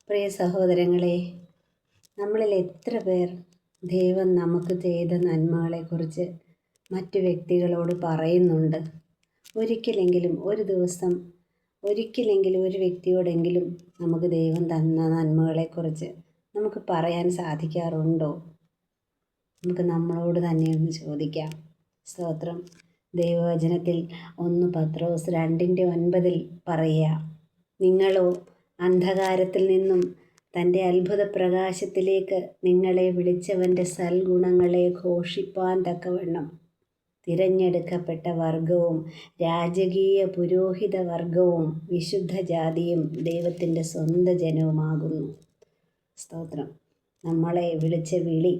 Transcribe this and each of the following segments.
പ്രിയ സഹോദരങ്ങളെ, നമ്മളിൽ എത്ര പേർ ദൈവം നമുക്ക് ചെയ്ത നന്മകളെക്കുറിച്ച് മറ്റു വ്യക്തികളോട് പറയുന്നുണ്ട്? ഒരിക്കലെങ്കിലും ഒരു ദിവസം ഒരു വ്യക്തിയോടെങ്കിലും നമുക്ക് ദൈവം തന്ന നന്മകളെക്കുറിച്ച് നമുക്ക് പറയാൻ സാധിക്കാറുണ്ടോ? നമുക്ക് നമ്മളോട് തന്നെ ഒന്ന് ചോദിക്കാം. സ്തോത്രം. ദൈവവചനത്തിൽ 1 പത്രോസ് 2:9 പറയുക, നിങ്ങളോ അന്ധകാരത്തിൽ നിന്നും തൻ്റെ അത്ഭുത പ്രകാശത്തിലേക്ക് നിങ്ങളെ വിളിച്ചവൻ്റെ സൽഗുണങ്ങളെ ഘോഷിപ്പാൻ തക്കവണ്ണം തിരഞ്ഞെടുക്കപ്പെട്ട വർഗവും രാജകീയ പുരോഹിത വർഗവും വിശുദ്ധ ജാതിയും ദൈവത്തിൻ്റെ സ്വന്തം ജനവുമാകുന്നു. സ്തോത്രം. നമ്മളെ വിളിച്ച വിളി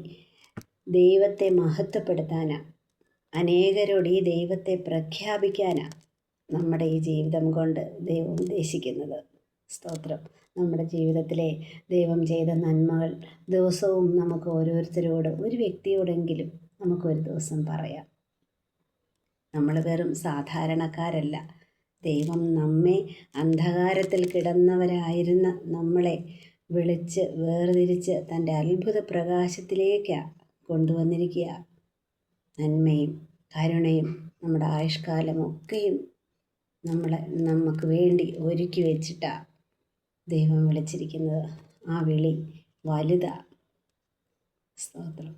ദൈവത്തെ മഹത്വപ്പെടുത്താനാണ്, അനേകരോട് ഈ ദൈവത്തെ പ്രഖ്യാപിക്കാനാണ് നമ്മുടെ ഈ ജീവിതം കൊണ്ട് ദൈവം ഉദ്ദേശിക്കുന്നത്. സ്തോത്രം. നമ്മുടെ ജീവിതത്തിലെ ദൈവം ചെയ്ത നന്മകൾ ദിവസവും നമുക്ക് ഓരോരുത്തരോട്, ഒരു വ്യക്തിയോടെങ്കിലും നമുക്കൊരു ദിവസം പറയാം. നമ്മൾ വെറും സാധാരണക്കാരല്ല. ദൈവം നമ്മെ അന്ധകാരത്തിൽ കിടന്നവരായിരുന്ന നമ്മളെ വിളിച്ച് വേർതിരിച്ച് തൻ്റെ അത്ഭുത പ്രകാശത്തിലേക്കാണ് കൊണ്ടുവന്നിരിക്കുക. നന്മയും കരുണയും നമ്മുടെ ആയുഷ്കാലമൊക്കെയും നമുക്ക് വേണ്ടി ഒരുക്കി വെച്ചിട്ടാണ് ദൈവം വിളിച്ചിരിക്കുന്നത്. ആ വിളി വലുതാണ്. സ്തോത്രം.